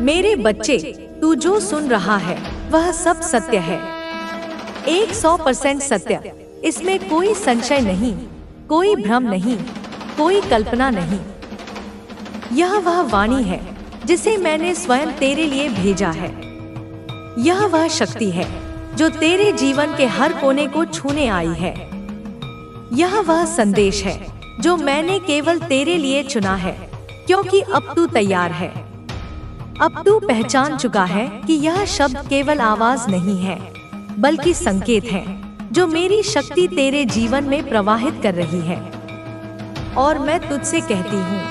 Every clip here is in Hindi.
मेरे बच्चे, तू जो सुन रहा है वह सब सत्य है, 100% सत्य। इसमें कोई संशय नहीं, कोई भ्रम नहीं, कोई कल्पना नहीं। यह वह वाणी है जिसे मैंने स्वयं तेरे लिए भेजा है। यह वह शक्ति है जो तेरे जीवन के हर कोने को छूने आई है। यह वह संदेश है जो मैंने केवल तेरे लिए चुना है, क्योंकि अब तू तैयार है। अब तू पहचान चुका है कि यह शब्द केवल आवाज नहीं है, बल्कि संकेत है जो मेरी शक्ति तेरे जीवन में प्रवाहित कर रही है। और मैं तुझसे कहती हूँ,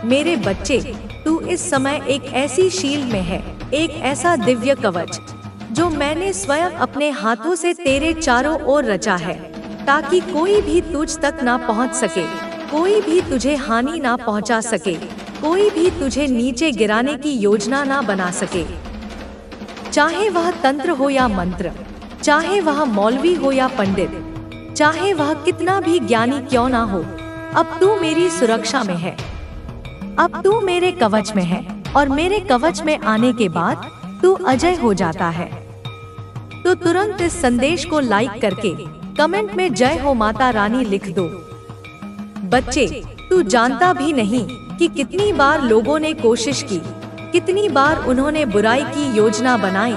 मेरे बच्चे, तू इस समय एक ऐसी शील्ड में है, एक ऐसा दिव्य कवच जो मैंने स्वयं अपने हाथों से तेरे चारों ओर रचा है, ताकि कोई भी तुझ तक ना पहुँच सके, कोई भी तुझे हानि ना पहुँचा सके, कोई भी तुझे नीचे गिराने की योजना ना बना सके। चाहे वह तंत्र हो या मंत्र, चाहे वह मौलवी हो या पंडित, चाहे वह कितना भी ज्ञानी क्यों ना हो, अब तू मेरी सुरक्षा में है। अब तू मेरे कवच में है, और मेरे कवच में आने के बाद तू अजय हो जाता है। तो तुरंत इस संदेश को लाइक करके कमेंट में जय हो माता रानी लिख दो। बच्चे, तू जानता भी नहीं कि कितनी बार लोगों ने कोशिश की, कितनी बार उन्होंने बुराई की योजना बनाई,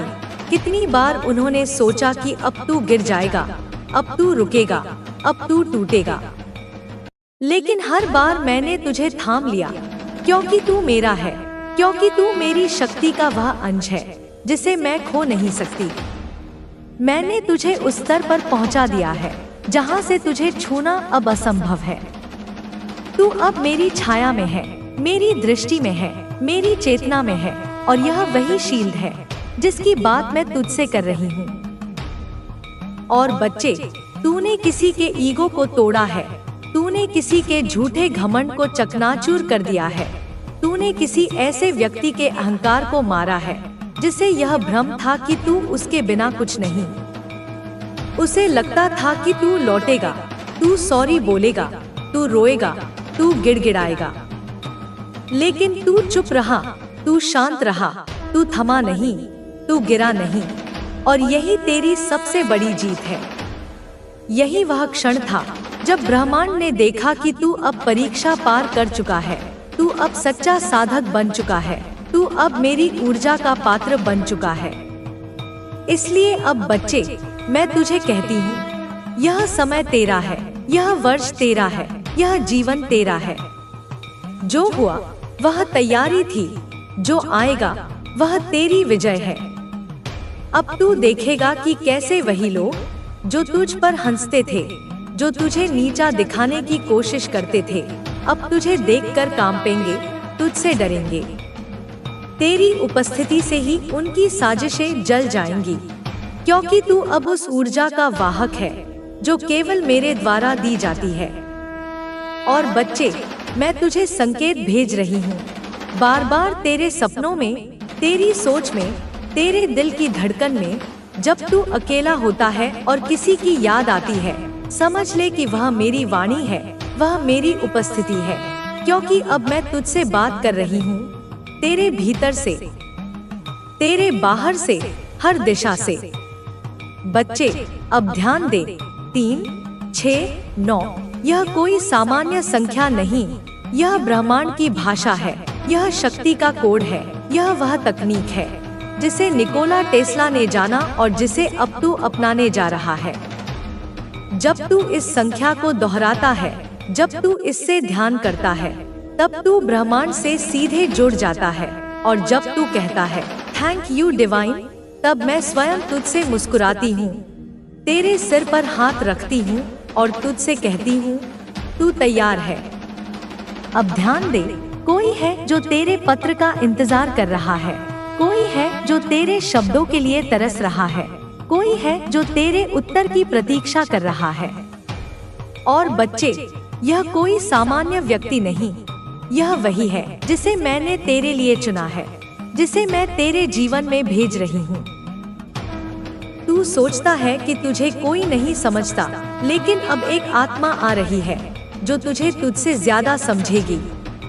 कितनी बार उन्होंने सोचा कि अब तू गिर जाएगा, अब तू रुकेगा, अब तू टूटेगा। लेकिन हर बार मैंने तुझे थाम लिया, क्योंकि तू मेरा है, क्योंकि तू मेरी शक्ति का वह अंश है जिसे मैं खो नहीं सकती। मैंने तुझे उस स्तर पर पहुंचा दिया है जहां से तुझे छूना अब असंभव है। तू अब मेरी छाया में है, मेरी दृष्टि में है, मेरी चेतना में है, और यह वही शील्ड है जिसकी बात मैं तुझसे कर रही हूँ। और बच्चे, तूने किसी के ईगो को तोड़ा है, तूने किसी के झूठे घमंड को चकनाचूर कर दिया है, तूने किसी ऐसे व्यक्ति के अहंकार को मारा है जिसे यह भ्रम था कि तू उसके बिना कुछ नहीं। उसे लगता था कि तू लौटेगा, तू सॉरी बोलेगा, तू रोएगा, तू गिड़गिड़ाएगा। लेकिन तू चुप रहा, तू शांत रहा, तू थमा नहीं, तू गिरा नहीं। और यही तेरी सबसे बड़ी जीत है। यही वह क्षण था जब ब्रह्मांड ने देखा कि तू अब परीक्षा पार कर चुका है, तू अब सच्चा साधक बन चुका है, तू अब मेरी ऊर्जा का पात्र बन चुका है। इसलिए अब बच्चे, मैं तुझे कहती हूँ, यह समय तेरा है, यह वर्ष तेरा है, यह जीवन तेरा है। जो हुआ वह तैयारी थी, जो आएगा वह तेरी विजय है। अब तू देखेगा कि कैसे वही लोग जो तुझ पर हंसते थे, जो तुझे नीचा दिखाने की कोशिश करते थे, अब तुझे देखकर कांपेंगे, तुझसे डरेंगे। तेरी उपस्थिति से ही उनकी साजिशें जल जाएंगी, क्योंकि तू अब उस ऊर्जा का वाहक है जो केवल मेरे द्वारा दी जाती है। और बच्चे, मैं तुझे संकेत भेज रही हूँ, बार बार तेरे सपनों में, तेरी सोच में, तेरे दिल की धड़कन में। जब तू अकेला होता है और किसी की याद आती है, समझ ले कि वह मेरी वाणी है, वह मेरी उपस्थिति है, क्योंकि अब मैं तुझसे बात कर रही हूँ, तेरे भीतर से, तेरे बाहर से, हर दिशा से। बच्चे, अब ध्यान दे, 3, 6, 9 यह कोई सामान्य संख्या नहीं, यह ब्रह्मांड की भाषा है, यह शक्ति का कोड है, यह वह तकनीक है जिसे निकोला टेस्ला ने जाना और जिसे अब तू अपनाने जा रहा है। जब तू इस संख्या को दोहराता है, जब तू इससे ध्यान करता है, तब तू ब्रह्मांड से सीधे जुड़ जाता है। और जब तू कहता है थैंक यू डिवाइन, तब मैं स्वयं तुझसे मुस्कुराती हूँ, तेरे सिर पर हाथ रखती हूँ और तुझसे कहती हूँ, तू तैयार है। अब ध्यान दे, कोई है जो तेरे पत्र का इंतजार कर रहा है, कोई है जो तेरे शब्दों के लिए तरस रहा है, कोई है जो तेरे उत्तर की प्रतीक्षा कर रहा है। और बच्चे, यह कोई सामान्य व्यक्ति नहीं, यह वही है जिसे मैंने तेरे लिए चुना है, जिसे मैं तेरे जीवन में भेज रही हूँ। तू सोचता है कि तुझे कोई नहीं समझता, लेकिन अब एक आत्मा आ रही है जो तुझे तुझसे ज्यादा समझेगी,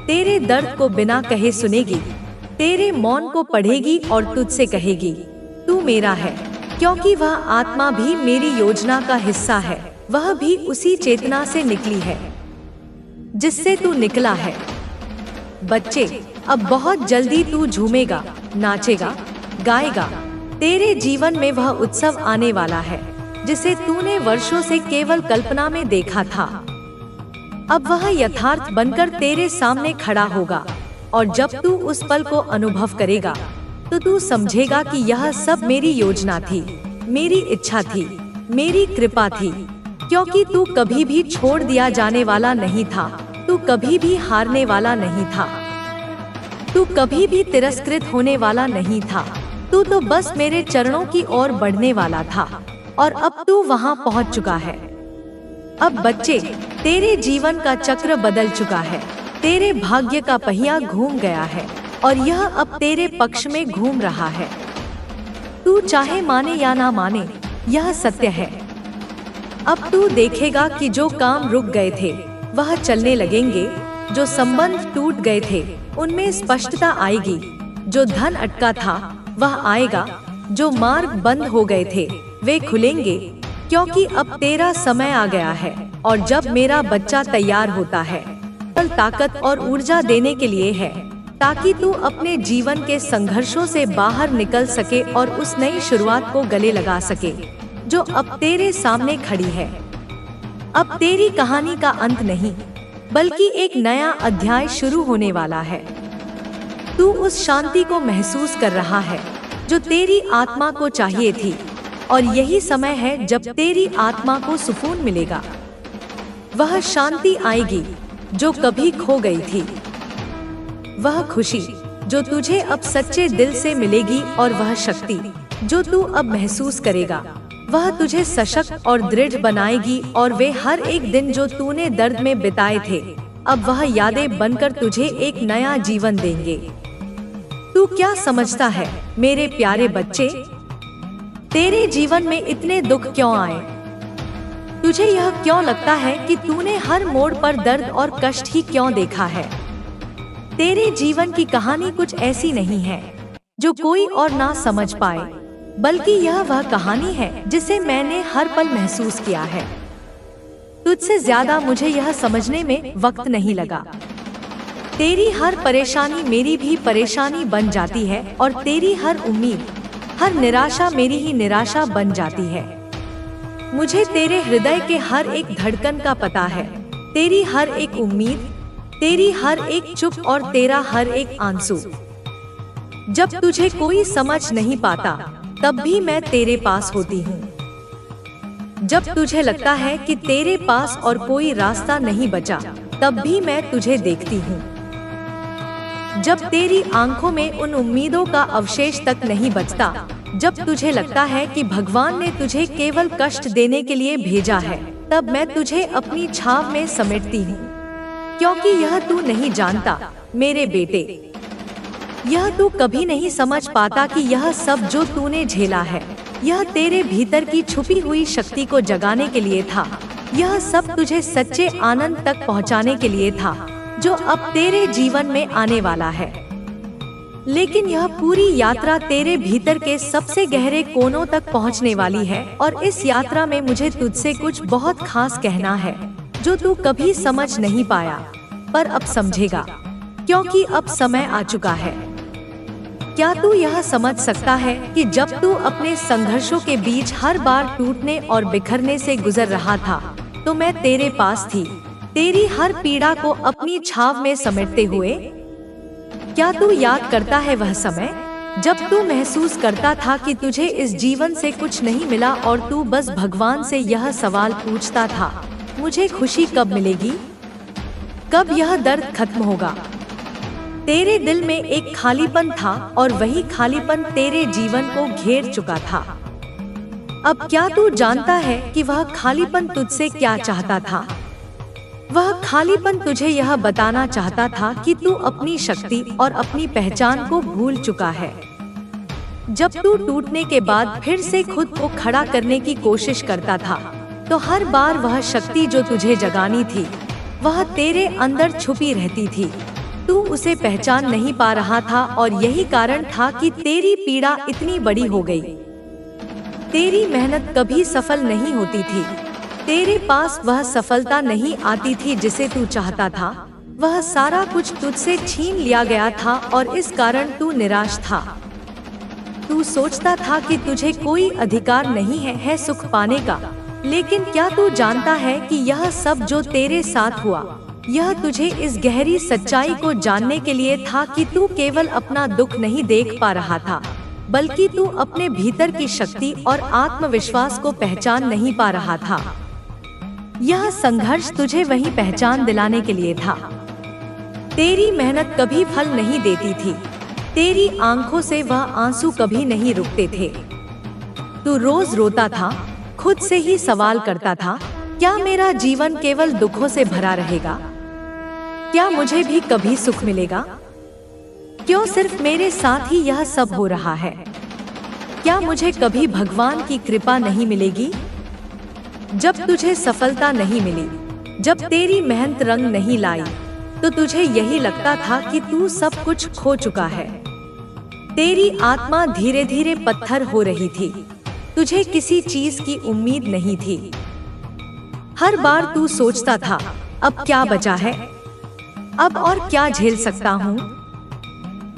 तेरे दर्द को बिना कहे सुनेगी, तेरे मौन को पढ़ेगी और तुझसे कहेगी, तू मेरा है। क्योंकि वह आत्मा भी मेरी योजना का हिस्सा है, वह भी उसी चेतना से निकली है जिससे तू निकला है। बच्चे, अब बहुत जल्दी तू झूमेगा, नाचेगा, गाएगा। तेरे जीवन में वह उत्सव आने वाला है जिसे तूने वर्षों से केवल कल्पना में देखा था। अब वह यथार्थ बनकर तेरे सामने खड़ा होगा और जब तू उस पल को अनुभव करेगा तो तू समझेगा कि यह सब मेरी योजना थी, मेरी इच्छा थी, मेरी कृपा थी। क्योंकि तू कभी भी छोड़ दिया जाने वाला नहीं था, तू कभी भी हारने वाला नहीं था, तू कभी भी तिरस्कृत होने वाला नहीं था। तू तो बस मेरे चरणों की ओर बढ़ने वाला था और अब तू वहां पहुंच चुका है। अब बच्चे, तेरे जीवन का चक्र बदल चुका है, तेरे भाग्य का पहिया घूम गया है और यह अब तेरे पक्ष में घूम रहा है। तू चाहे माने या ना माने, यह सत्य है। अब तू देखेगा कि जो काम रुक गए थे वह चलने लगेंगे, जो संबंध टूट गए थे उनमें स्पष्टता आएगी, जो धन अटका था वह आएगा, जो मार्ग बंद हो गए थे वे खुलेंगे। क्योंकि अब तेरा समय आ गया है और जब मेरा बच्चा तैयार होता है, ताकत और ऊर्जा देने के लिए है, ताकि तू अपने जीवन के संघर्षों से बाहर निकल सके और उस नई शुरुआत को गले लगा सके जो अब तेरे सामने खड़ी है। अब तेरी कहानी का अंत नहीं, बल्कि एक नया अध्याय शुरू होने वाला है। तू उस शांति को महसूस कर रहा है जो तेरी आत्मा को चाहिए थी और यही समय है जब तेरी आत्मा को सुकून मिलेगा। वह शांति आएगी जो कभी खो गई थी, वह खुशी जो तुझे अब सच्चे दिल से मिलेगी और वह शक्ति जो तू अब महसूस करेगा वह तुझे सशक्त और दृढ़ बनाएगी। और वे हर एक दिन जो तूने दर्द में बिताए थे अब वह यादें बनकर तुझे एक नया जीवन देंगे। तू क्या समझता है मेरे प्यारे बच्चे? तेरे जीवन में इतने दुख क्यों आए? तुझे यह क्यों लगता है कि तूने हर मोड़ पर दर्द और कष्ट ही क्यों देखा है? तेरे जीवन की कहानी कुछ ऐसी नहीं है जो कोई और ना समझ पाए, बल्कि यह वह कहानी है जिसे मैंने हर पल महसूस किया है। तुझसे ज्यादा मुझे यह समझने में वक्त नहीं लगा। तेरी हर परेशानी मेरी भी परेशानी बन जाती है और तेरी हर उम्मीद, हर निराशा मेरी ही निराशा बन जाती है। मुझे तेरे हृदय के हर एक धड़कन का पता है, तेरी हर एक उम्मीद, तेरी हर एक चुप और तेरा हर एक आंसू। जब तुझे कोई समझ नहीं पाता तब भी मैं तेरे पास होती हूँ। जब तुझे लगता है कि तेरे पास और कोई रास्ता नहीं बचा तब भी मैं तुझे देखती हूँ। जब तेरी आंखों में उन उम्मीदों का अवशेष तक नहीं बचता, जब तुझे लगता है कि भगवान ने तुझे केवल कष्ट देने के लिए भेजा है, तब मैं तुझे अपनी छाव में समेटती हूँ। क्योंकि यह तू नहीं जानता मेरे बेटे, यह तू कभी नहीं समझ पाता कि यह सब जो तूने झेला है यह तेरे भीतर की छुपी हुई शक्ति को जगाने के लिए था। यह सब तुझे सच्चे आनंद तक पहुंचाने के लिए था जो अब तेरे जीवन में आने वाला है। लेकिन यह पूरी यात्रा तेरे भीतर के सबसे गहरे कोनों तक पहुंचने वाली है और इस यात्रा में मुझे तुझसे कुछ बहुत खास कहना है जो तू कभी समझ नहीं पाया, पर अब समझेगा क्योंकि अब समय आ चुका है। क्या तू यह समझ सकता है कि जब तू अपने संघर्षों के बीच हर बार टूटने और बिखरने से गुजर रहा था तो मैं तेरे पास थी, तेरी हर पीड़ा को अपनी छाव में समेटते हुए? क्या तू याद करता है वह समय जब तू महसूस करता था कि तुझे इस जीवन से कुछ नहीं मिला और तू बस भगवान से यह सवाल पूछता था, मुझे खुशी कब मिलेगी, कब यह दर्द खत्म होगा? तेरे दिल में एक खालीपन था और वही खालीपन तेरे जीवन को घेर चुका था। अब क्या तू जानता है कि वह खालीपन तुझसे क्या चाहता था? वह खालीपन तुझे यह बताना चाहता था कि तू अपनी शक्ति और अपनी पहचान को भूल चुका है। जब तू टूटने के बाद फिर से खुद को खड़ा करने की कोशिश करता था तो हर बार वह शक्ति जो तुझे जगानी थी वह तेरे अंदर छुपी रहती थी। तू उसे पहचान नहीं पा रहा था और यही कारण था कि तेरी पीड़ा इतनी बड़ी हो गई। तेरी मेहनत कभी सफल नहीं होती थी। तेरे पास वह सफलता नहीं आती थी जिसे तू चाहता था। वह सारा कुछ तुझसे छीन लिया गया था और इस कारण तू निराश था। तू सोचता था कि तुझे कोई अधिकार नहीं है सुख पाने का, लेकिन क्या तू जानता है कि यह सब जो तेरे साथ हुआ, यह तुझे इस गहरी सच्चाई को जानने के लिए था कि तू केवल अपना दुख नहीं देख पा रहा था, बल्कि तू अपने भीतर की शक्ति और आत्मविश्वास को पहचान नहीं पा रहा था। यह संघर्ष तुझे वही पहचान दिलाने के लिए था। तेरी मेहनत कभी फल नहीं देती थी। तेरी आंखों से वह आंसू कभी नहीं रुकते थे। तू रोज रोता था, खुद से ही सवाल करता था, क्या मेरा जीवन केवल दुखों से भरा रहेगा? क्या मुझे भी कभी सुख मिलेगा? क्यों सिर्फ मेरे साथ ही यह सब हो रहा है? क्या मुझे कभी भगवान की कृपा नहीं मिलेगी? जब तुझे सफलता नहीं मिली, जब तेरी मेहनत रंग नहीं लाई, तो तुझे यही लगता था कि तू सब कुछ खो चुका है। तेरी आत्मा धीरे धीरे पत्थर हो रही थी। तुझे किसी चीज की उम्मीद नहीं थी। हर बार तू सोचता था, अब क्या बचा है? अब और क्या झेल सकता हूँ?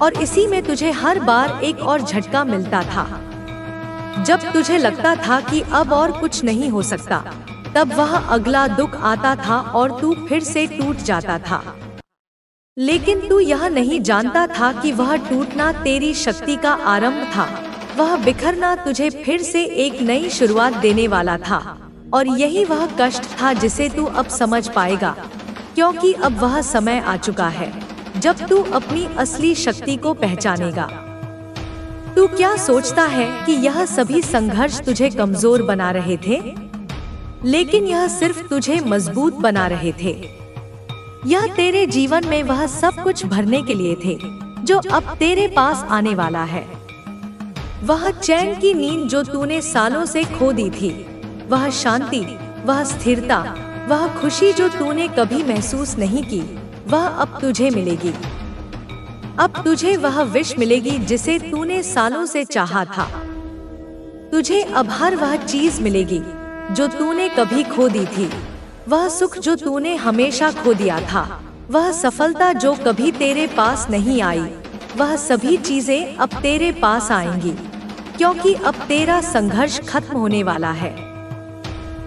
और इसी में तुझे हर बार एक और झटका मिलता था। जब तुझे लगता था कि अब और कुछ नहीं हो सकता, तब वह अगला दुख आता था और तू फिर से टूट जाता था। लेकिन तू यह नहीं जानता था कि वह टूटना तेरी शक्ति का आरंभ था। वह बिखरना तुझे फिर से एक नई शुरुआत देने वाला था। और यही वह कष्ट था जिसे तू अब समझ पाएगा, क्योंकि अब वह समय आ चुका है जब तू अपनी असली शक्ति को पहचानेगा। तू क्या सोचता है कि यह सभी संघर्ष तुझे कमजोर बना रहे थे? लेकिन यह सिर्फ तुझे मजबूत बना रहे थे। यह तेरे जीवन में वह सब कुछ भरने के लिए थे जो अब तेरे पास आने वाला है। वह चैन की नींद जो तूने सालों से खो दी थी, वह शांति, वह स्थिरता, वह खुशी जो तूने कभी महसूस नहीं की, वह अब तुझे मिलेगी। अब तुझे वह विश मिलेगी जिसे तूने सालों से चाहा था। तुझे अब हर वह चीज मिलेगी जो तूने कभी खो दी थी। वह सुख जो तूने हमेशा खो दिया था, वह सफलता जो कभी तेरे पास नहीं आई, वह सभी चीजें अब तेरे पास आएंगी, क्योंकि अब तेरा संघर्ष खत्म होने वाला है।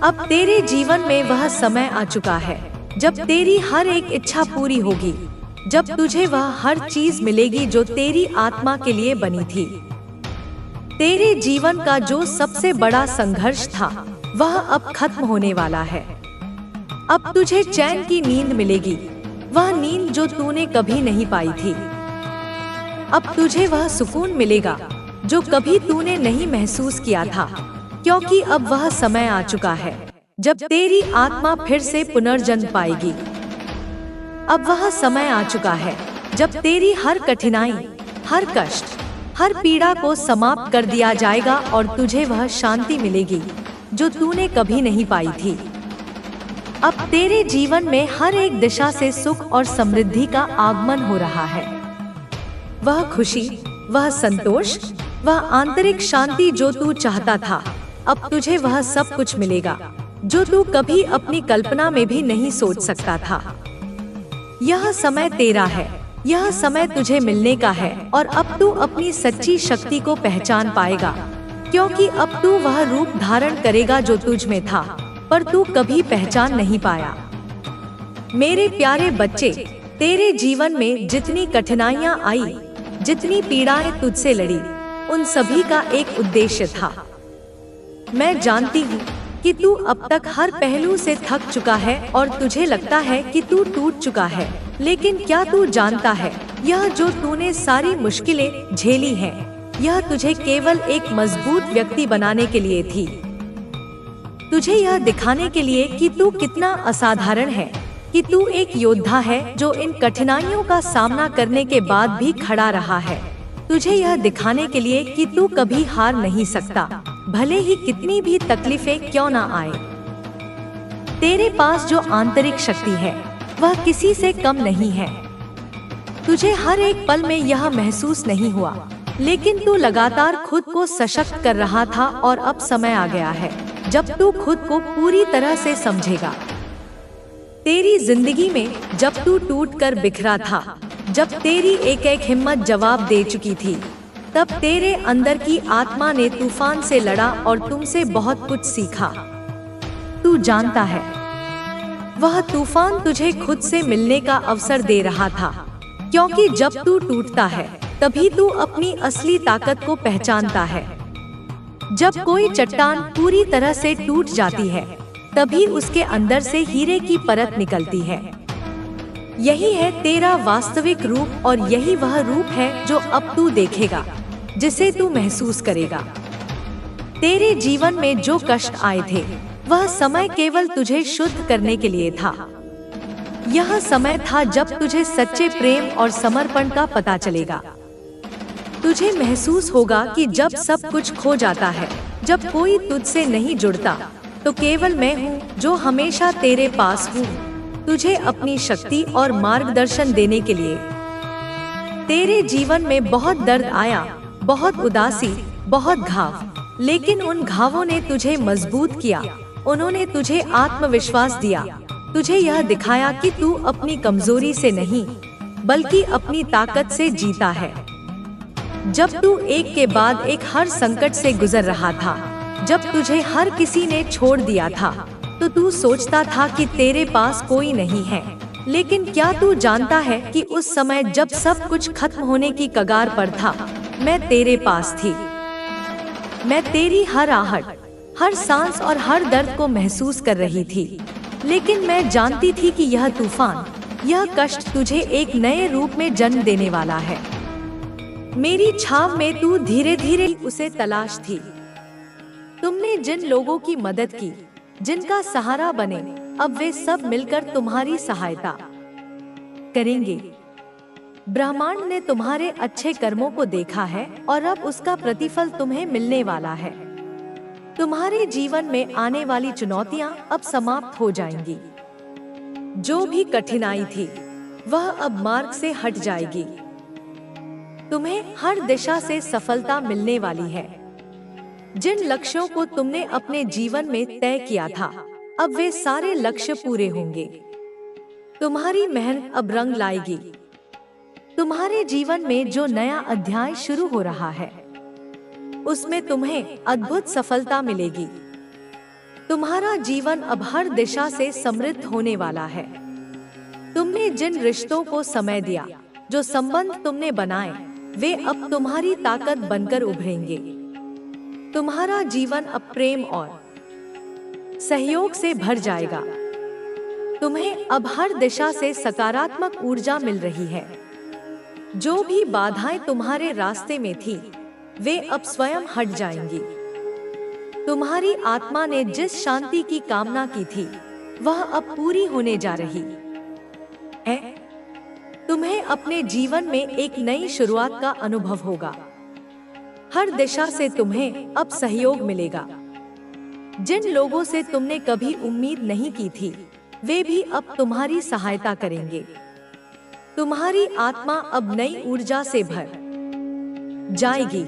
अब तेरे जीवन में वह समय आ चुका है जब तेरी हर एक इच्छा पूरी होगी, जब तुझे वह हर चीज मिलेगी जो तेरी आत्मा के लिए बनी थी। तेरे जीवन का जो सबसे बड़ा संघर्ष था, वह अब खत्म होने वाला है। अब तुझे चैन की नींद मिलेगी, वह नींद जो तूने कभी नहीं पाई थी। अब तुझे वह सुकून मिलेगा जो कभी तूने नहीं महसूस किया था, क्योंकि अब वह समय आ चुका है जब तेरी आत्मा फिर से पुनर्जन्म पाएगी। अब वह समय आ चुका है जब तेरी हर कठिनाई, हर कष्ट, हर पीड़ा को समाप्त कर दिया जाएगा और तुझे वह शांति मिलेगी जो तूने कभी नहीं पाई थी। अब तेरे जीवन में हर एक दिशा से सुख और समृद्धि का आगमन हो रहा है। वह खुशी, वह संतोष, वह आंतरिक शांति जो तू चाहता था, अब तुझे वह सब कुछ मिलेगा जो तू कभी अपनी कल्पना में भी नहीं सोच सकता था। यह समय तेरा है, यह समय तुझे मिलने का है और अब तू अपनी सच्ची शक्ति को पहचान पाएगा, क्योंकि अब तू वह रूप धारण करेगा जो तुझ में था पर तू कभी पहचान नहीं पाया। मेरे प्यारे बच्चे, तेरे जीवन में जितनी कठिनाइयां आई, जितनी पीड़ाएं तुझसे लड़ी, उन सभी का एक उद्देश्य था। मैं जानती हूँ कि तू अब तक हर पहलू से थक चुका है और तुझे लगता है कि तू टूट चुका है, लेकिन क्या तू जानता है, यह जो तूने सारी मुश्किलें झेली हैं, यह तुझे केवल एक मजबूत व्यक्ति बनाने के लिए थी। तुझे यह दिखाने के लिए कि तू कितना असाधारण है, कि तू एक योद्धा है जो इन कठिनाइयों का सामना करने के बाद भी खड़ा रहा है। तुझे यह दिखाने के लिए कि तू कभी हार नहीं सकता, भले ही कितनी भी तकलीफें क्यों ना आए। तेरे पास जो आंतरिक शक्ति है, वह किसी से कम नहीं है। तुझे हर एक पल में यह महसूस नहीं हुआ, लेकिन तू लगातार खुद को सशक्त कर रहा था और अब समय आ गया है जब तू खुद को पूरी तरह से समझेगा। तेरी जिंदगी में जब तू टूट कर बिखरा था, जब तेरी एक एक हिम्मत जवाब दे चुकी थी, तब तेरे अंदर की आत्मा ने तूफान से लड़ा और तुमसे बहुत कुछ सीखा। तू जानता है, वह तूफान तुझे खुद से मिलने का अवसर दे रहा था, क्योंकि जब तू टूटता है तभी तू अपनी असली ताकत को पहचानता है। जब कोई चट्टान पूरी तरह से टूट जाती है, तभी उसके अंदर से हीरे की परत निकलती है। यही है तेरा वास्तविक रूप और यही वह रूप है जो अब तू देखेगा, जिसे तू महसूस करेगा। तेरे जीवन में जो कष्ट आए थे, वह समय केवल तुझे शुद्ध करने के लिए था। यह समय था जब तुझे सच्चे प्रेम और समर्पण का पता चलेगा। तुझे महसूस होगा कि जब सब कुछ खो जाता है, जब कोई तुझसे नहीं जुड़ता, तो केवल मैं हूँ जो हमेशा तेरे पास हूँ, तुझे अपनी शक्ति और मार्गदर्शन देने के लिए। तेरे जीवन में बहुत दर्द आया, बहुत उदासी, बहुत घाव, लेकिन उन घावों ने तुझे मजबूत किया। उन्होंने तुझे आत्मविश्वास दिया, तुझे यह दिखाया कि तू अपनी कमजोरी से नहीं, बल्कि अपनी ताकत से जीता है। जब तू एक के बाद एक हर संकट से गुजर रहा था, जब तुझे हर किसी ने छोड़ दिया था, तो तू सोचता था कि तेरे पास कोई नहीं है। लेकिन क्या तू जानता है कि उस समय जब सब कुछ खत्म होने की कगार पर था, मैं तेरे पास थी। मैं तेरी हर आहट, हर सांस और हर दर्द को महसूस कर रही थी, लेकिन मैं जानती थी कि यह तूफान, यह कष्ट तुझे एक नए रूप में जन्म देने वाला है। मेरी छाव में तू धीरे धीरे उसे तलाश थी। तुमने जिन लोगों की मदद की, जिनका सहारा बने, अब वे सब मिलकर तुम्हारी सहायता करेंगे। ब्रह्मांड ने तुम्हारे अच्छे कर्मों को देखा है और अब उसका प्रतिफल तुम्हें मिलने वाला है। तुम्हारे जीवन में आने वाली चुनौतियां अब समाप्त हो जाएंगी। जो भी कठिनाई थी, वह अब मार्ग से हट जाएगी। तुम्हें हर दिशा से सफलता मिलने वाली है। जिन लक्ष्यों को तुमने अपने जीवन में तय किया था, अब वे सारे लक्ष्य पूरे होंगे। तुम्हारी मेहनत अब रंग लाएगी। तुम्हारे जीवन में जो नया अध्याय शुरू हो रहा है, उसमें तुम्हें अद्भुत सफलता मिलेगी। तुम्हारा जीवन अब हर दिशा से समृद्ध होने वाला है। तुमने जिन रिश्तों को समय दिया, जो संबंध तुमने बनाए, वे अब तुम्हारी ताकत बनकर उभरेंगे। तुम्हारा जीवन अब प्रेम और सहयोग से भर जाएगा। तुम्हें अब हर दिशा से सकारात्मक ऊर्जा मिल रही है। जो भी बाधाएं तुम्हारे रास्ते में थी, वे अब स्वयं हट जाएंगी। तुम्हारी आत्मा ने जिस शांति की कामना की थी, वह अब पूरी होने जा रही है। तुम्हें अपने जीवन में एक नई शुरुआत का अनुभव होगा। हर दिशा से तुम्हें अब सहयोग मिलेगा। जिन लोगों से तुमने कभी उम्मीद नहीं की थी, वे भी अब तुम्हारी सहायता करेंगे। तुम्हारी आत्मा अब नई ऊर्जा से भर जाएगी।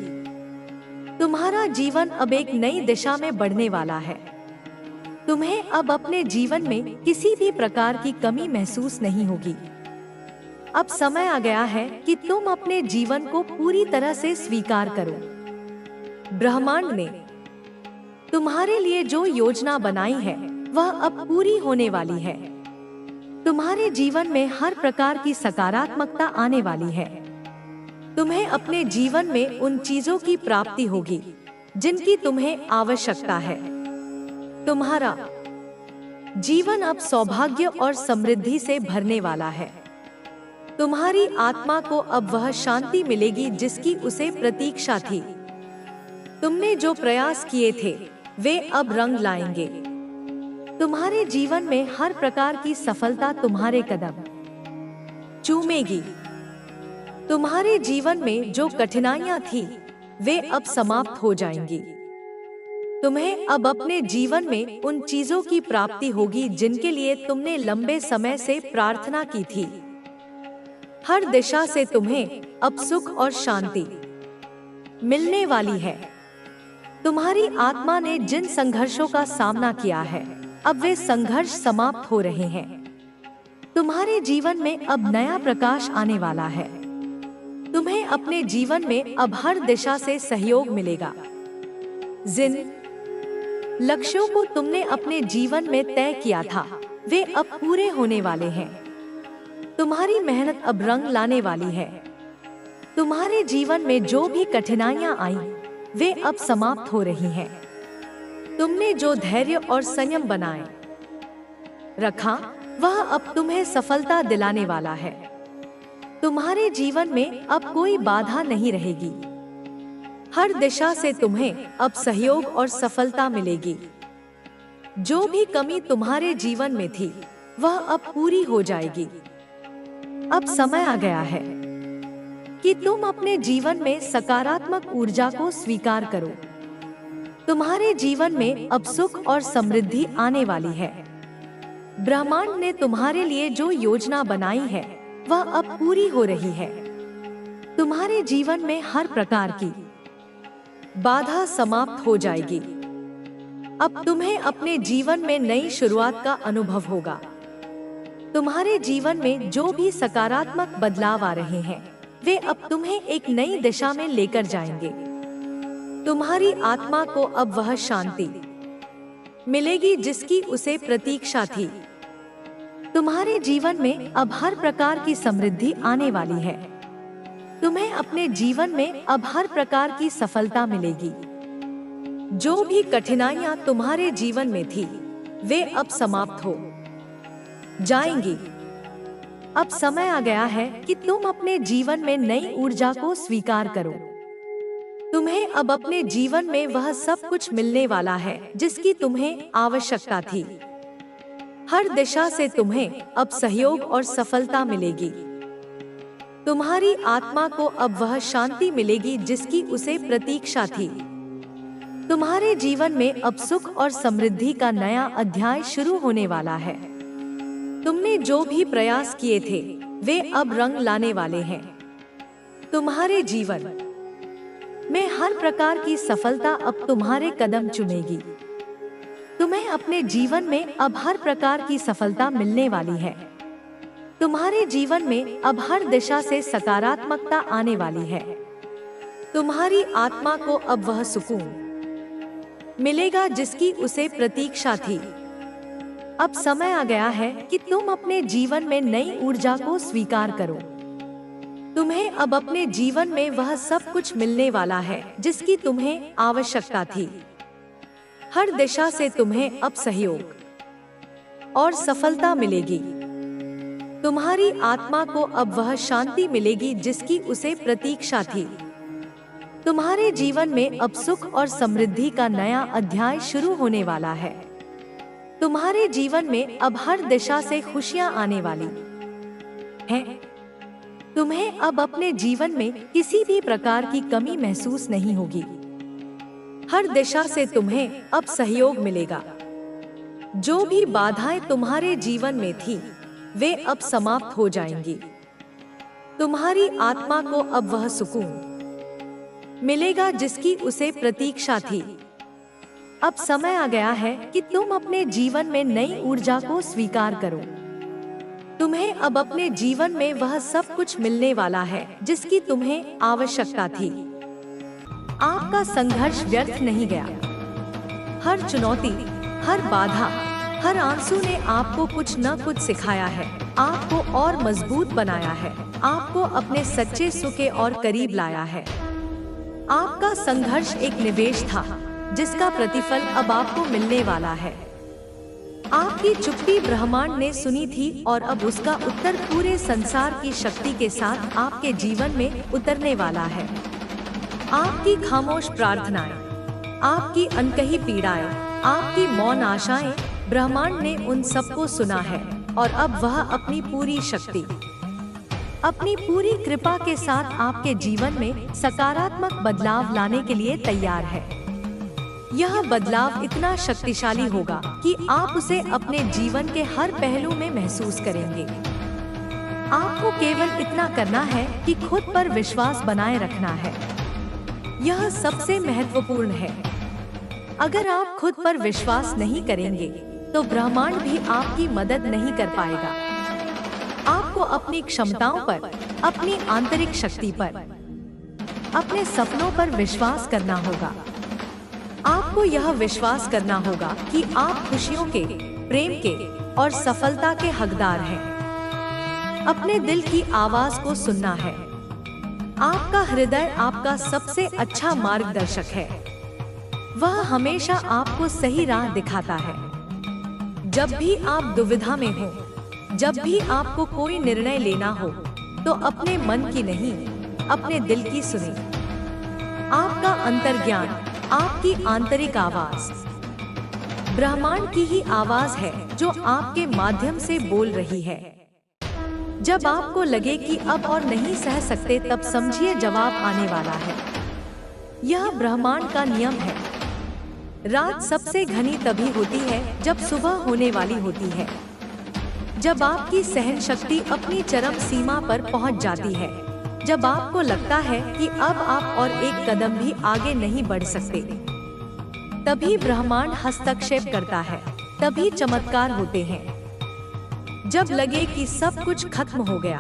तुम्हारा जीवन अब एक नई दिशा में बढ़ने वाला है। तुम्हें अब अपने जीवन में किसी भी प्रकार की कमी महसूस नहीं होगी। अब समय आ गया है कि तुम अपने जीवन को पूरी तरह से स्वीकार करो। ब्रह्मांड ने तुम्हारे लिए जो योजना बनाई है, वह अब पूरी होने वाली है। तुम्हारे जीवन में हर प्रकार की सकारात्मकता आने वाली है। तुम्हें अपने जीवन में उन चीजों की प्राप्ति होगी जिनकी तुम्हें आवश्यकता है। तुम्हारा जीवन अब सौभाग्य और समृद्धि से भरने वाला है। तुम्हारी आत्मा को अब वह शांति मिलेगी जिसकी उसे प्रतीक्षा थी। तुमने जो प्रयास किए थे, वे अब रंग लाएंगे। तुम्हारे जीवन में हर प्रकार की सफलता तुम्हारे कदम चूमेगी। तुम्हारे जीवन में जो कठिनाइयां थी, वे अब समाप्त हो जाएंगी। तुम्हें अब अपने जीवन में उन चीजों की प्राप्ति होगी जिनके लिए तुमने लंबे समय से प्रार्थना की थी। हर दिशा से तुम्हें अब सुख और शांति मिलने वाली है। तुम्हारी आत्मा ने जिन संघर्षों का सामना किया है, अब वे संघर्ष समाप्त हो रहे हैं। तुम्हारे जीवन में अब नया प्रकाश आने वाला है। तुम्हें अपने जीवन में अब हर दिशा से सहयोग मिलेगा। जिन लक्ष्यों को तुमने अपने जीवन में तय किया था, वे अब पूरे होने वाले हैं। तुम्हारी मेहनत अब रंग लाने वाली है। तुम्हारे जीवन में जो भी कठिनाइयां आई, वे अब समाप्त हो रही हैं। तुमने जो धैर्य और संयम बनाए रखा, वह अब तुम्हें सफलता दिलाने वाला है। तुम्हारे जीवन में अब कोई बाधा नहीं रहेगी। हर दिशा से तुम्हें अब सहयोग और सफलता मिलेगी। जो भी कमी तुम्हारे जीवन में थी, वह अब पूरी हो जाएगी। अब समय आ गया है कि तुम अपने जीवन में सकारात्मक ऊर्जा को स्वीकार करो। तुम्हारे जीवन में अब सुख और समृद्धि आने वाली है। ब्रह्मांड ने तुम्हारे लिए जो योजना बनाई है, वह अब पूरी हो रही है। तुम्हारे जीवन में हर प्रकार की बाधा समाप्त हो जाएगी। अब तुम्हें अपने जीवन में नई शुरुआत का अनुभव होगा। तुम्हारे जीवन में जो भी सकारात्मक बदलाव आ रहे हैं, वे अब तुम्हें एक नई दिशा में लेकर जाएंगे। तुम्हारी आत्मा को अब वह शांति मिलेगी जिसकी उसे प्रतीक्षा थी। तुम्हारे जीवन में अब हर प्रकार की समृद्धि आने वाली है। तुम्हें अपने जीवन में अब हर प्रकार की सफलता मिलेगी। जो भी कठिनाइयां तुम्हारे जीवन में थी, वे अब समाप्त हो जाएंगी। अब समय आ गया है कि तुम अपने जीवन में नई ऊर्जा को स्वीकार करो। तुम्हें अब अपने जीवन में वह सब कुछ मिलने वाला है जिसकी तुम्हें आवश्यकता थी। हर दिशा से तुम्हें अब सहयोग और सफलता मिलेगी। तुम्हारी आत्मा को अब वह शांति मिलेगी जिसकी उसे प्रतीक्षा थी। तुम्हारे जीवन में अब सुख और समृद्धि का नया अध्याय शुरू होने वाला है। तुमने जो भी प्रयास किए थे, वे अब रंग लाने वाले हैं। तुम्हारे जीवन में हर प्रकार की सफलता अब तुम्हारे कदम चूमेगी। तुम्हें अपने जीवन में अब हर प्रकार की सफलता मिलने वाली है। तुम्हारे जीवन में अब हर दिशा से सकारात्मकता आने वाली है। तुम्हारी आत्मा को अब वह सुकून मिलेगा जिसकी उसे प्रतीक्षा थी। अब समय आ गया है कि तुम अपने जीवन में नई ऊर्जा को स्वीकार करो। तुम्हें अब अपने जीवन में वह सब कुछ मिलने वाला है जिसकी तुम्हें आवश्यकता थी। हर दिशा से तुम्हें अब सहयोग और सफलता मिलेगी। तुम्हारी आत्मा को अब वह शांति मिलेगी जिसकी उसे प्रतीक्षा थी। तुम्हारे जीवन में अब सुख और समृद्धि का नया अध्याय शुरू होने वाला है। तुम्हारे जीवन में अब हर दिशा से खुशियां आने वाली हैं। तुम्हें अब अपने जीवन में किसी भी प्रकार की कमी महसूस नहीं होगी। हर दिशा से तुम्हें अब सहयोग मिलेगा। जो भी बाधाएं तुम्हारे जीवन में थी, वे अब समाप्त हो जाएंगी। तुम्हारी आत्मा को अब वह सुकून मिलेगा जिसकी उसे प्रतीक्षा थी। अब समय आ गया है कि तुम अपने जीवन में नई ऊर्जा को स्वीकार करो। तुम्हें अब अपने जीवन में वह सब कुछ मिलने वाला है जिसकी तुम्हें आवश्यकता थी। आपका संघर्ष व्यर्थ नहीं गया। हर चुनौती, हर बाधा, हर आंसू ने आपको कुछ न कुछ सिखाया है, आपको और मजबूत बनाया है, आपको अपने सच्चे सुख के और करीब लाया है। आपका संघर्ष एक निवेश था जिसका प्रतिफल अब आपको मिलने वाला है। आपकी चुप्पी ब्रह्मांड ने सुनी थी और अब उसका उत्तर पूरे संसार की शक्ति के साथ आपके जीवन में उतरने वाला है। आपकी खामोश प्रार्थनाएं, आपकी अनकही पीड़ाएं, आपकी मौन आशाएं, ब्रह्मांड ने उन सबको सुना है और अब वह अपनी पूरी शक्ति, अपनी पूरी कृपा के साथ आपके जीवन में सकारात्मक बदलाव लाने के लिए तैयार है। यह बदलाव इतना शक्तिशाली होगा कि आप उसे अपने जीवन के हर पहलू में महसूस करेंगे। आपको केवल इतना करना है कि खुद पर विश्वास बनाए रखना है। यह सबसे महत्वपूर्ण है। अगर आप खुद पर विश्वास नहीं करेंगे तो ब्रह्मांड भी आपकी मदद नहीं कर पाएगा। आपको अपनी क्षमताओं पर, अपनी आंतरिक शक्ति पर, अपने सपनों पर विश्वास करना होगा। आपको यह विश्वास करना होगा कि आप खुशियों के, प्रेम के और सफलता के हकदार हैं। अपने दिल की आवाज को सुनना है। आपका हृदय आपका सबसे अच्छा मार्गदर्शक है। वह हमेशा आपको सही राह दिखाता है। जब भी आप दुविधा में हो, जब भी आपको कोई निर्णय लेना हो, तो अपने मन की नहीं, अपने दिल की सुने। आपका अंतर्ज्ञान, आपकी आंतरिक आवाज, ब्रह्मांड की ही आवाज है जो आपके माध्यम से बोल रही है। जब आपको लगे कि अब और नहीं सह सकते, तब समझिए जवाब आने वाला है। यह ब्रह्मांड का नियम है। रात सबसे घनी तभी होती है जब सुबह होने वाली होती है। जब आपकी सहन शक्ति अपनी चरम सीमा पर पहुंच जाती है, जब आपको लगता है कि अब आप और एक कदम भी आगे नहीं बढ़ सकते, तभी ब्रह्मांड हस्तक्षेप करता है। तभी चमत्कार होते हैं। जब लगे कि सब कुछ खत्म हो गया,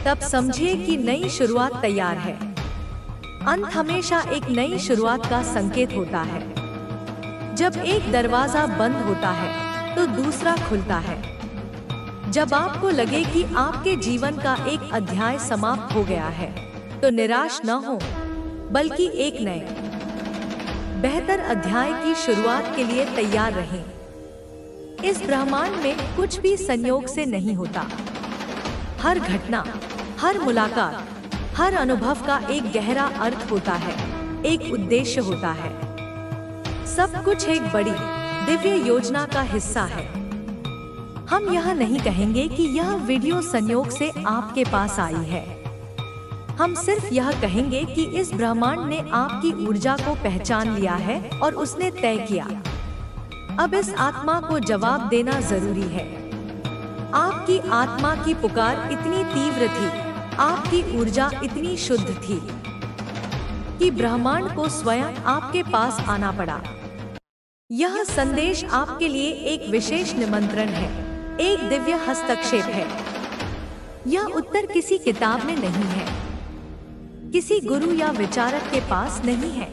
तब समझिए कि नई शुरुआत तैयार है। अंत हमेशा एक नई शुरुआत का संकेत होता है। जब एक दरवाजा बंद होता है तो दूसरा खुलता है। जब आपको लगे कि आपके जीवन का एक अध्याय समाप्त हो गया है, तो निराश न हो, बल्कि एक नए, बेहतर अध्याय की शुरुआत के लिए तैयार रहें। इस ब्रह्मांड में कुछ भी संयोग से नहीं होता। हर घटना, हर मुलाकात, हर अनुभव का एक गहरा अर्थ होता है, एक उद्देश्य होता है। सब कुछ एक बड़ी दिव्य योजना का हिस्सा है। हम यह नहीं कहेंगे कि यह वीडियो संयोग से आपके पास आई है। हम सिर्फ यह कहेंगे कि इस ब्रह्मांड ने आपकी ऊर्जा को पहचान लिया है और उसने तय किया। अब इस आत्मा को जवाब देना जरूरी है। आपकी आत्मा की पुकार इतनी तीव्र थी, आपकी ऊर्जा इतनी शुद्ध थी कि ब्रह्मांड को स्वयं आपके पास आना पड़ा। यह संदेश आपके लिए एक विशेष निमंत्रण है, एक दिव्य हस्तक्षेप है। यह उत्तर किसी किताब में नहीं है, किसी गुरु या विचारक के पास नहीं है।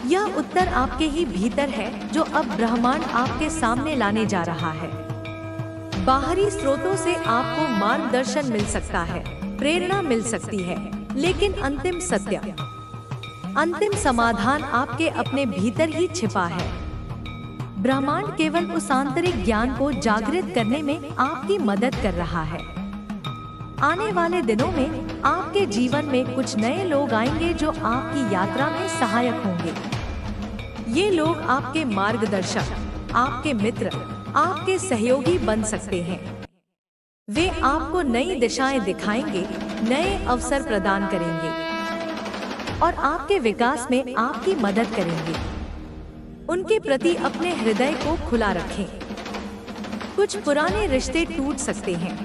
यह उत्तर आपके ही भीतर है, जो अब ब्रह्मांड आपके सामने लाने जा रहा है। बाहरी स्रोतों से आपको मार्गदर्शन मिल सकता है, प्रेरणा मिल सकती है, लेकिन अंतिम सत्य, अंतिम समाधान आपके अपने भीतर ही छिपा है। ब्रह्मांड केवल उस आंतरिक ज्ञान को जागृत करने में आपकी मदद कर रहा है। आने वाले दिनों में आपके जीवन में कुछ नए लोग आएंगे जो आपकी यात्रा में सहायक होंगे। ये लोग आपके मार्गदर्शक, आपके मित्र, आपके सहयोगी बन सकते हैं। वे आपको नई दिशाएं दिखाएंगे, नए अवसर प्रदान करेंगे और आपके विकास में आपकी मदद करेंगे। उनके प्रति अपने हृदय को खुला रखें। कुछ पुराने रिश्ते टूट सकते हैं,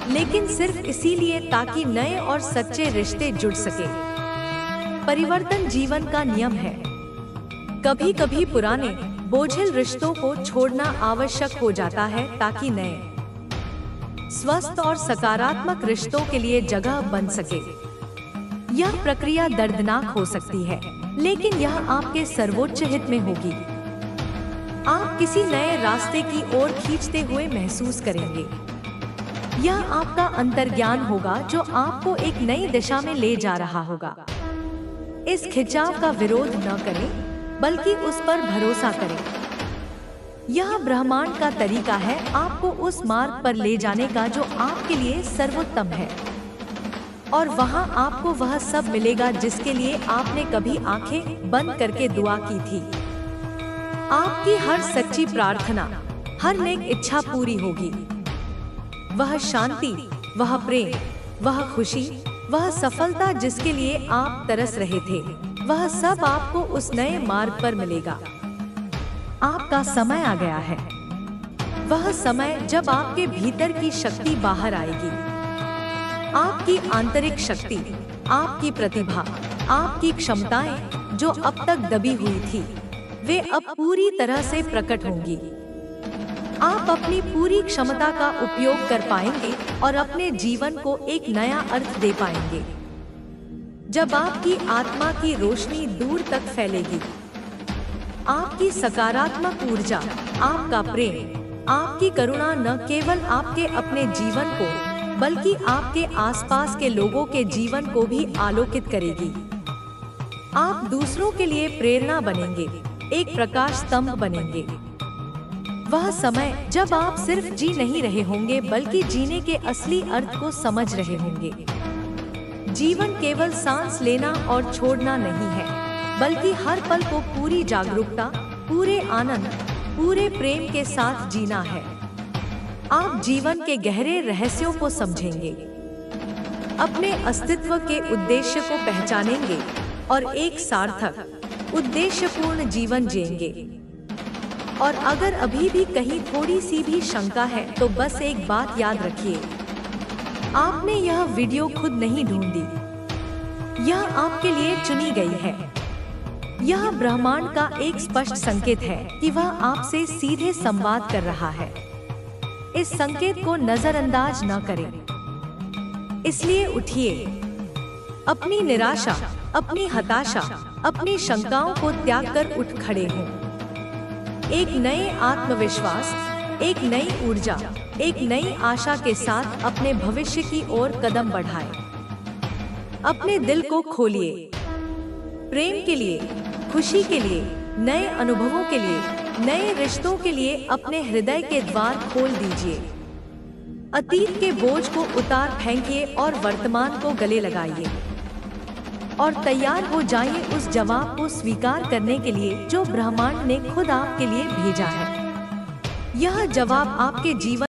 लेकिन सिर्फ इसीलिए ताकि नए और सच्चे रिश्ते जुड़ सके। परिवर्तन जीवन का नियम है। कभी कभी पुराने बोझिल रिश्तों को छोड़ना आवश्यक हो जाता है ताकि नए, स्वस्थ और सकारात्मक रिश्तों के लिए जगह बन सके। यह प्रक्रिया दर्दनाक हो सकती है, लेकिन यह आपके सर्वोच्च हित में होगी। आप किसी नए रास्ते की ओर खींचते हुए महसूस करेंगे। यह आपका अंतर्ज्ञान होगा जो आपको एक नई दिशा में ले जा रहा होगा। इस खिंचाव का विरोध न करें, बल्कि उस पर भरोसा करें। यह ब्रह्मांड का तरीका है आपको उस मार्ग पर ले जाने का जो आपके लिए सर्वोत्तम है। और वहां आपको वह सब मिलेगा जिसके लिए आपने कभी आंखें बंद करके दुआ की थी। आपकी हर सच्ची प्रार्थना, हर नेक इच्छा पूरी होगी। वह शांति, वह प्रेम, वह खुशी, वह सफलता जिसके लिए आप तरस रहे थे, वह सब आपको उस नए मार्ग पर मिलेगा। आपका समय आ गया है। वह समय जब आपके भीतर की शक्ति बाहर आएगी। आपकी आंतरिक शक्ति, आपकी प्रतिभा, आपकी क्षमताएं जो अब तक दबी हुई थी, वे अब पूरी तरह से प्रकट होंगी। आप अपनी पूरी क्षमता का उपयोग कर पाएंगे और अपने जीवन को एक नया अर्थ दे पाएंगे। जब आपकी आत्मा की रोशनी दूर तक फैलेगी, आपकी सकारात्मक ऊर्जा, आपका प्रेम, आपकी करुणा न केवल आपके अपने जीवन को बल्कि आपके आसपास के लोगों के जीवन को भी आलोकित करेगी। आप दूसरों के लिए प्रेरणा बनेंगे, एक प्रकाश स्तंभ बनेंगे। वह समय जब आप सिर्फ जी नहीं रहे होंगे बल्कि जीने के असली अर्थ को समझ रहे होंगे। जीवन केवल सांस लेना और छोड़ना नहीं है, बल्कि हर पल को पूरी जागरूकता, पूरे आनंद, पूरे प्रेम के साथ जीना है। आप जीवन के गहरे रहस्यों को समझेंगे, अपने अस्तित्व के उद्देश्य को पहचानेंगे और एक सार्थक, उद्देश्यपूर्ण जीवन जिएंगे। और अगर अभी भी कहीं थोड़ी सी भी शंका है तो बस एक बात याद रखिए, आपने यह वीडियो खुद नहीं ढूंढी, यह आपके लिए चुनी गई है। यह ब्रह्मांड का एक स्पष्ट संकेत है कि वह आपसे सीधे संवाद कर रहा है। इस संकेत को नजरअंदाज न करें। इसलिए उठिए, अपनी निराशा, अपनी हताशा, अपनी शंकाओं को त्याग कर उठ खड़े हों। एक नए आत्मविश्वास, एक नई ऊर्जा, एक नई आशा के साथ अपने भविष्य की ओर कदम बढ़ाएं। अपने दिल को खोलिए, प्रेम के लिए, खुशी के लिए, नए अनुभवों के लिए, नए रिश्तों के लिए अपने हृदय के द्वार खोल दीजिए। अतीत के बोझ को उतार फेंकिए और वर्तमान को गले लगाइए और तैयार हो जाइए उस जवाब को स्वीकार करने के लिए जो ब्रह्मांड ने खुद आपके लिए भेजा है। यह जवाब आपके जीवन